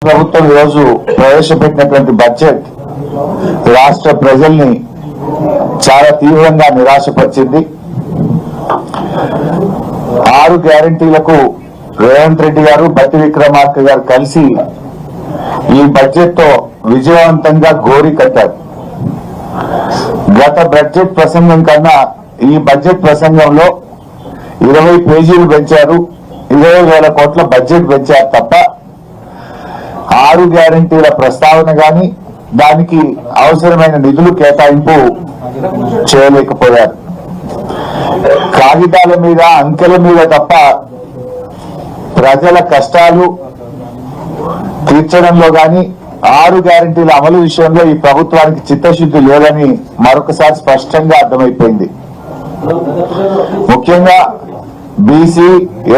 ప్రభుత్వం ఈరోజు ప్రవేశపెట్టినటువంటి బడ్జెట్ రాష్ట్ర ప్రజల్ని చాలా తీవ్రంగా నిరాశపరిచింది. 6 గ్యారంటీలకు రేవంత్ రెడ్డి గారు, బట్టి విక్రమార్క గారు కలిసి ఈ బడ్జెట్ తో విజయవంతంగా గోరి కట్టారు. గత బడ్జెట్ ప్రసంగం కన్నా ఈ బడ్జెట్ ప్రసంగంలో 20 పేజీలు పెంచారు, 20,000 కోట్ల బడ్జెట్ పెంచారు తప్ప 6 గ్యారంటీల ప్రస్తావన గాని దానికి అవసరమైన నిధులు కేటాయింపు చేయలేకపోయారు. కాగితాల మీద, అంకెల మీద తప్ప ప్రజల కష్టాలు తీర్చడంలో గాని 6 గ్యారంటీల అమలు విషయంలో ఈ ప్రభుత్వానికి చిత్తశుద్ధి లేదని మరొకసారి స్పష్టంగా అర్థమైపోయింది. ముఖ్యంగా బీసీ,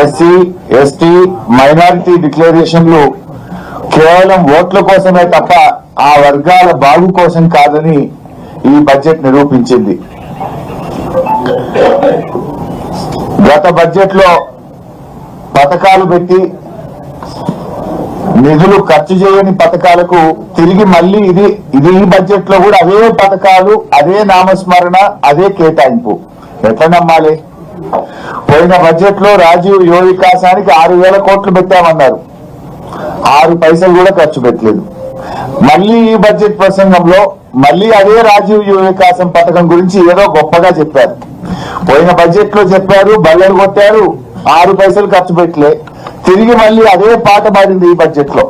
ఎస్సీ, ఎస్టీ, మైనారిటీ డిక్లరేషన్లు కేవలం ఓట్ల కోసమే తప్ప ఆ వర్గాల బాగు కోసం కాదని ఈ బడ్జెట్ నిరూపించింది. గత బడ్జెట్ లో పథకాలు పెట్టి నిధులు ఖర్చు చేయని పథకాలకు తిరిగి మళ్లీ ఇది ఈ బడ్జెట్ లో కూడా అవే పథకాలు, అదే నామస్మరణ, అదే కేటాయింపు. ఎట్లా నమ్మాలి? పోయిన బడ్జెట్ లో రాజీవ్ యువ వికాసానికి 6,000 కోట్లు పెట్టామన్నారు, 6 పైసలు కూడా ఖర్చు పెట్టలేదు. మళ్లీ ఈ బడ్జెట్ ప్రసంగంలో మళ్లీ అదే రాజీవ్ యువ వికాసం పథకం గురించి ఏదో గొప్పగా చెప్పారు. పోయిన బడ్జెట్ లో చెప్పారు, బల్లెలు కొట్టారు, 6 పైసలు ఖర్చు పెట్టలే. తిరిగి మళ్లీ అదే పాట పాడింది ఈ బడ్జెట్ లో.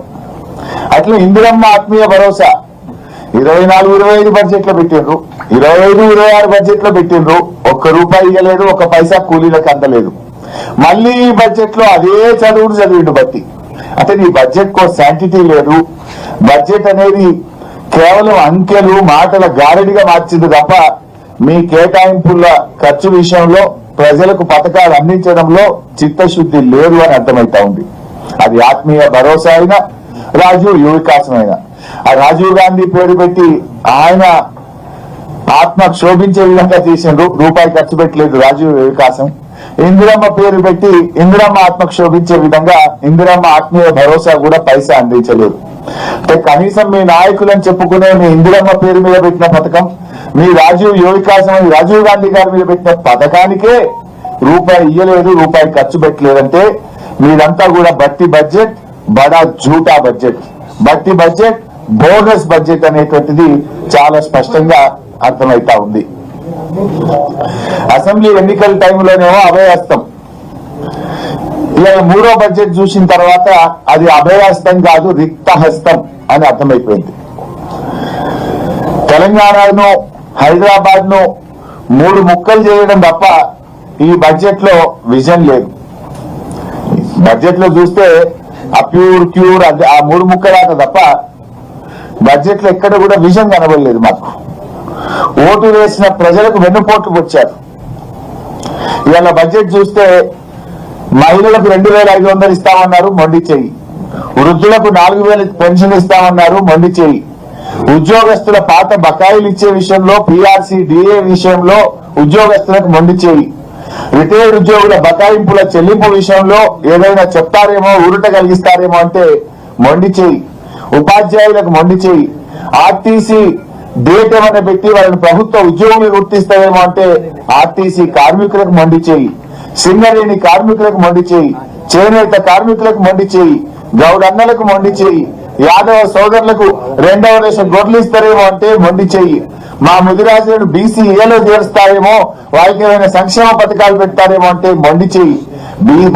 అట్లా ఇందిరమ్మ ఆత్మీయ భరోసా 24-25 బడ్జెట్ లో పెట్టిండ్రు, 25-26 బడ్జెట్ లో పెట్టిండ్రు, ₹1 ఇవ్వలేదు, 1 పైసా కూలీలకు అందలేదు. మళ్లీ ఈ బడ్జెట్ లో అదే చదివిండు బట్టి. అంటే ఈ బడ్జెట్ కో శాంటిటీ లేదు. బడ్జెట్ అనేది కేవలం అంకెలు, మాటల గారడిగా మార్చింది తప్ప మీ కేటాయింపుల ఖర్చు విషయంలో, ప్రజలకు పథకాలు అందించడంలో చిత్తశుద్ధి లేదు అని అర్థమైతా ఉంది. అది ఆత్మీయ భరోసా అయినా, రాజీవ్ యువ వికాసం అయినా. ఆ రాజీవ్ గాంధీ పేరు పెట్టి ఆయన ఆత్మ క్షోభించే విధంగా చేసిండ్రు, ₹1 ఖర్చు పెట్టలేదు రాజీవ్ యువ వికాసం. ఇందిరమ్మ పేరు పెట్టి ఇందిరమ్మ ఆత్మ క్షోభించే విధంగా ఇందిరమ్మ ఆత్మీయ భరోసా కూడా పైసా అందించలేదు. అంటే కనీసం మీ నాయకులను చెప్పుకునే మీ ఇందిరమ్మ పేరు మీద పెట్టిన పథకం, మీ రాజీవ్ యువ వికాసం అని రాజీవ్ గాంధీ గారి మీద పెట్టిన పథకానికే ₹1 ఇయ్యలేదు, ₹1 ఖర్చు పెట్టలేదంటే మీరంతా కూడా బట్టి బడ్జెట్, బడా జూటా బడ్జెట్, బట్టి బడ్జెట్, బోగస్ బడ్జెట్ అనేటువంటిది చాలా స్పష్టంగా అర్థమైతా ఉంది. అసెంబ్లీ ఎన్నికల టైంలోనేమో అభయహస్తం, ఇలా 3వ బడ్జెట్ చూసిన తర్వాత అది అభయహస్తం కాదు, రిక్తహస్తం అని అర్థమైపోయింది. తెలంగాణను, హైదరాబాద్ ను 3 ముక్కలు చేయడం తప్ప ఈ బడ్జెట్ లో విజన్ లేదు. బడ్జెట్ లో చూస్తే ఆ క్యూర్ ఆ 3 ముక్కలాట తప్ప బడ్జెట్ లో ఎక్కడ కూడా విజన్ కనబడలేదు. మాకు ఓటు వేసిన ప్రజలకు వెన్నుపోట్లు వచ్చారు. ఇవాళ బడ్జెట్ చూస్తే మహిళలకు 2,500 ఇస్తామన్నారు, మొండి చెయ్యి. వృద్ధులకు 4,000 పెన్షన్ ఇస్తామన్నారు, మొండి చెయ్యి. ఉద్యోగస్తుల పాత బకాయిలు ఇచ్చే విషయంలో, పీఆర్సీ, డిఏ విషయంలో ఉద్యోగస్తులకు మొండి చెయ్యి. రిటైర్డ్ ఉద్యోగుల బకాయింపుల చెల్లింపు విషయంలో ఏదైనా చెప్తారేమో, ఊరట కలిగిస్తారేమో అంటే మొండి చెయ్యి. ఉపాధ్యాయులకు మొండి చెయ్యి. ఆర్టీసీ డేట్ ఏమైనా పెట్టి వాళ్ళని ప్రభుత్వ ఉద్యోగులు గుర్తిస్తారేమో అంటే ఆర్టీసీ కార్మికులకు మొండి చెయ్యి. సింగరేణి కార్మికులకు మొండి చెయ్యి. చేనేత కార్మికులకు మొండి చెయ్యి. గౌడన్నలకు మొండి చెయ్యి. యాదవ సోదరులకు 2వ దశ గొడ్లు ఇస్తారేమో అంటే మొండి చెయ్యి. మా ముదిరాజులను బీసీఏలో చేరుస్తారేమో, వారికి ఏమైనా సంక్షేమ పథకాలు పెడతారేమో అంటే మొండి చెయ్యి.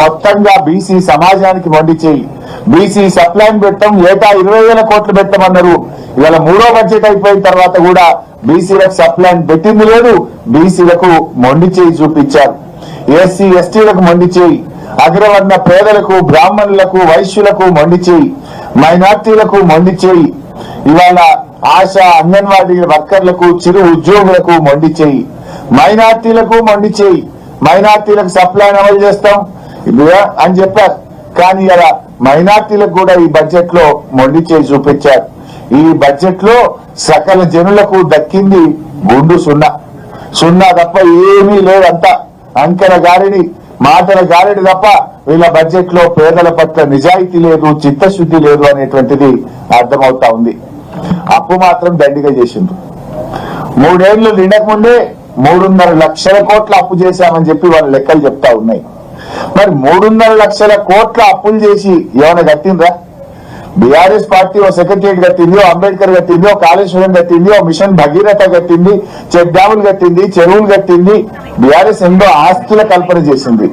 మొత్తంగా బీసీ సమాజానికి మొండి చెయ్యి. బీసీ సప్లైన్ పెట్టడం, ఏటా 20,000 కోట్లు పెట్టమన్నారు. ఇవాళ 3వ బడ్జెట్ అయిపోయిన తర్వాత కూడా బీసీలకు సప్లైన్ పెట్టింది లేదు, బీసీలకు మొండి చెయ్యి చూపించారు. ఎస్సీ ఎస్టీలకు మొండి చెయ్యి. అగ్రవర్ణ పేదలకు, బ్రాహ్మణులకు, వైశ్యులకు మొండి చెయ్యి. మైనార్టీలకు మొండి చెయ్యి. ఇవాళ ఆశా, అంగన్వాడీ వర్కర్లకు, చిరు ఉద్యోగులకు మొండి చెయ్యి. మైనార్టీలకు మొండి చెయ్యి. మైనార్టీలకు సప్లైన్ అమలు చేస్తాం అని చెప్పారు, కానీ ఇలా మైనార్టీలకు కూడా ఈ బడ్జెట్ లో మొండి చేయి చూపించారు. ఈ బడ్జెట్ లో సకల జనులకు దక్కింది గుండు సున్నా తప్ప ఏమీ లేదంతా అంకెల గారిడి, మాటల గారిడి తప్ప వీళ్ళ బడ్జెట్ లో పేదల పట్ల నిజాయితీ లేదు, చిత్తశుద్ధి లేదు అనేటువంటిది అర్థమవుతా ఉంది. అప్పు మాత్రం దండిగా చేసిండ్రు. 3 ఏళ్లు నిండక ముందే 3.5 లక్షల కోట్ల అప్పు చేశామని చెప్పి వాళ్ళ లెక్కలు చెప్తా ఉన్నాయి. మరి 3.5 లక్షల కోట్ల అప్పులు చేసి ఏమైనా కట్టిండ్రా? బీఆర్ఎస్ పార్టీ ఓ సెక్రటరియట్ కట్టింది, ఓ అంబేద్కర్ కట్టింది, ఓ కాళేశ్వరం కట్టింది, ఓ మిషన్ భగీరథ కట్టింది, చెక్ డ్యాములు కట్టింది, చెరువులు కట్టింది. బీఆర్ఎస్ ఎన్నో ఆస్తుల కల్పన చేసింది.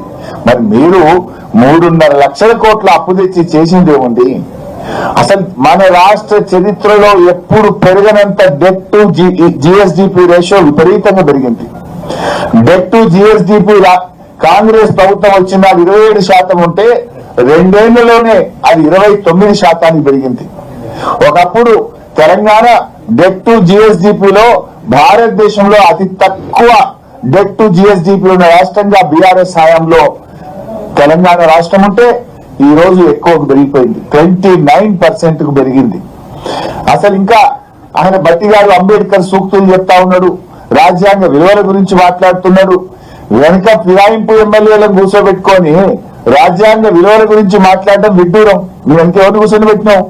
మరి మీరు 3.5 లక్షల కోట్ల అప్పు తెచ్చి చేసింది ఏముంది? అసలు మన రాష్ట్ర చరిత్రలో ఎప్పుడు పెరగనంత డెట్ టు జిఎస్డిపి రేషియో విపరీతంగా పెరిగింది. డెట్ టు జిఎస్డిపి కాంగ్రెస్ ప్రభుత్వం వచ్చిన 27% ఉంటే 2 ఏళ్లలోనే అది 29% పెరిగింది. ఒకప్పుడు తెలంగాణ డెట్ టు జిఎస్డిపిలో భారతదేశంలో అతి తక్కువ డెట్ టు జిఎస్డిపి ఉన్న రాష్ట్రంగా బీఆర్ఎస్ హయాంలో తెలంగాణ రాష్ట్రం ఉంటే ఈ రోజు ఎక్కువకు పెరిగిపోయింది, 29% కు పెరిగింది. అసలు ఇంకా ఆయన బట్టి గారు అంబేద్కర్ సూక్తులు చెప్తా ఉన్నాడు, రాజ్యాంగ విలువల గురించి మాట్లాడుతున్నాడు. వెనుక ఫిరాయింపు ఎమ్మెల్యేలను కూర్చోబెట్టుకొని రాజ్యాంగ విలువల గురించి మాట్లాడడం విడ్డూరం. నువ్వు వెనకెవరిని కూర్చొని పెట్టినావు?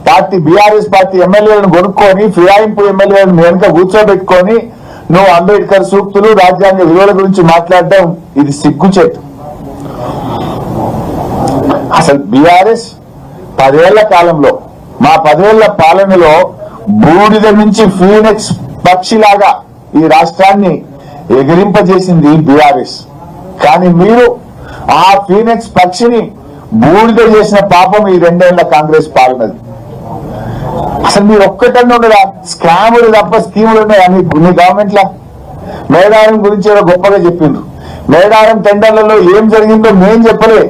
పార్టీ బీఆర్ఎస్ పార్టీ ఎమ్మెల్యేలను కొనుక్కొని ఫిరాయింపు ఎమ్మెల్యేలను వెనుక కూర్చోబెట్టుకొని నువ్వు అంబేద్కర్ సూక్తులు రాజ్యాంగ విలువల గురించి మాట్లాడడం ఇది సిగ్గుచేటు. అసలు బీఆర్ఎస్ 10 ఏళ్ల కాలంలో, మా 10 ఏళ్ల పాలనలో బూడిద నుంచి ఫీనిక్స్ పక్షిలాగా ఈ రాష్ట్రాన్ని ఎగిరింపజేసింది బీఆర్ఎస్. కానీ మీరు ఆ ఫీనిక్స్ పక్షిని బూడిద చేసిన పాపం ఈ 2 ఏళ్ల కాంగ్రెస్ పాలనది. అసలు మీరు ఒక్కటన్నా ఉండదా? స్కాములు తప్ప స్కీములు ఉన్నాయా మీ గవర్నమెంట్ లా? మేడారం గురించి ఏదో గొప్పగా చెప్పిండ్రు. మేడారం టెండర్లలో ఏం జరిగిందో మేం చెప్పలే,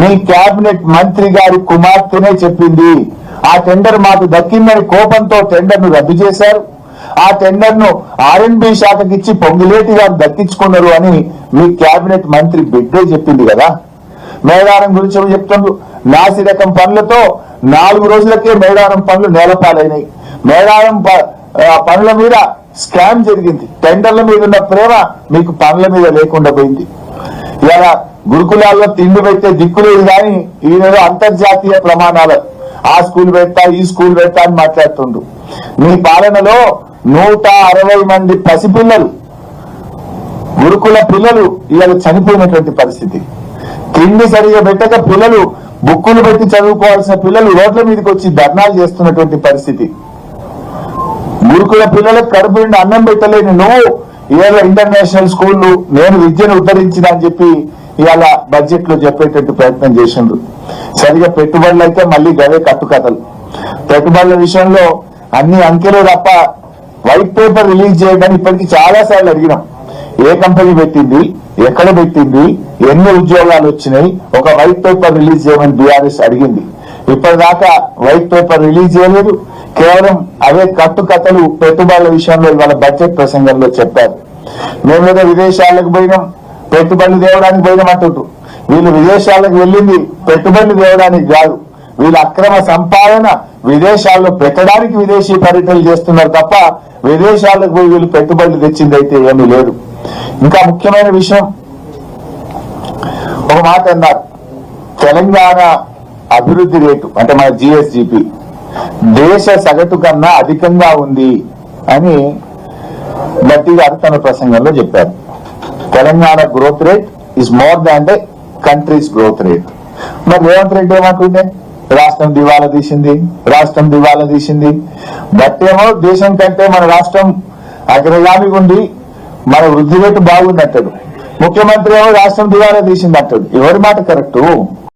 మీ కేబినెట్ మంత్రి గారి కుమార్తెనే చెప్పింది. ఆ టెండర్ మాకు దక్కిందని కోపంతో టెండర్ ను రద్దు చేశారు. ఆ టెండర్ ను R&B శాఖకి ఇచ్చి పొంగులేటి గారు దక్కించుకున్నారు అని మీ కేబినెట్ మంత్రి బిడ్డే చెప్పింది కదా. మేడారం గురించి చెప్తుండ్రు. నాసి రకం పనులతో 4 రోజులకే మేడారం పనులు నేలపాలైనాయి. మేడారం పనుల మీద స్కామ్ జరిగింది. టెండర్ల మీద ఉన్న ప్రేమ మీకు పనుల మీద లేకుండా పోయింది. ఇలా గురుకులాల్లో తిండి పెట్టే దిక్కులేదు కానీ ఈయన అంతర్జాతీయ ప్రమాణాలు ఆ స్కూల్ పెడతా ఈ స్కూల్ పెడతా అని మాట్లాడుతుండ్రు. మీ పాలనలో 160 మంది పసిపిల్లలు, గురుకుల పిల్లలు ఇవాళ చనిపోయినటువంటి పరిస్థితి. తిండి సరిగా పెట్టక పిల్లలు బుక్కులు పెట్టి చదువుకోవాల్సిన పిల్లలు రోడ్ల మీదకి వచ్చి ధర్నాలు చేస్తున్నటువంటి పరిస్థితి. గురుకుల పిల్లలకు కడుపు నిండి అన్నం పెట్టలేని నువ్వు ఇవాళ ఇంటర్నేషనల్ స్కూళ్లు నేను విద్యను ఉద్ధరించిన అని చెప్పి ఇవాళ బడ్జెట్ లో చెప్పేటట్టు ప్రయత్నం చేసిండ్రు. సరిగా పెట్టుబడులు అయితే మళ్ళీ గవే కట్టుకథలు. పెట్టుబడుల విషయంలో అన్ని అంకెలు తప్ప వైట్ పేపర్ రిలీజ్ చేయడానికి ఇప్పటికీ చాలా సార్లు అడిగినాం. ఏ కంపెనీ పెట్టింది, ఎక్కడ పెట్టింది, ఎన్ని ఉద్యోగాలు వచ్చినాయి, ఒక వైట్ పేపర్ రిలీజ్ చేయమని బీఆర్ఎస్ అడిగింది. ఇప్పటిదాకా వైట్ పేపర్ రిలీజ్ చేయలేదు. కేవలం అవే కట్టుకథలు పెట్టుబడుల విషయంలో ఇవాళ బడ్జెట్ ప్రసంగంలో చెప్పారు. మేమేదో విదేశాలకు పోయినాం, పెట్టుబడులు తేవడానికి పోయినాం అంటుండ్రు. వీళ్ళు విదేశాలకు వెళ్ళింది పెట్టుబడులు తేవడానికి కాదు, వీళ్ళ అక్రమ సంపాదన విదేశాల్లో పెట్టడానికి విదేశీ పర్యటనలు చేస్తున్నారు తప్ప విదేశాలకు పోయి వీళ్ళు పెట్టుబడులు తెచ్చింది అయితే ఏమీ లేదు. ఇంకా ముఖ్యమైన విషయం, ఒక మాట అన్నారు, తెలంగాణ అభివృద్ధి రేటు అంటే మన జిఎస్డిపి దేశ సగటు కన్నా అధికంగా ఉంది అని గట్టి గారు తన ప్రసంగంలో చెప్పారు. Telangana growth rate is more than the countries growth rate. మరి రేవంత్ రెడ్డి ఏమంటుండే, రాష్ట్రం దివాలా తీసింది, రాష్ట్రం దివాలా తీసింది. బట్టేమో దేశం కంటే మన రాష్ట్రం అగ్రగామిగా ఉండి మన వృద్ధి రేటు బాగుంది అంటాడు. ముఖ్యమంత్రి ఏమో రాష్ట్రం దివాలా తీసింది అంటాడు. ఎవరి మాట కరెక్టు?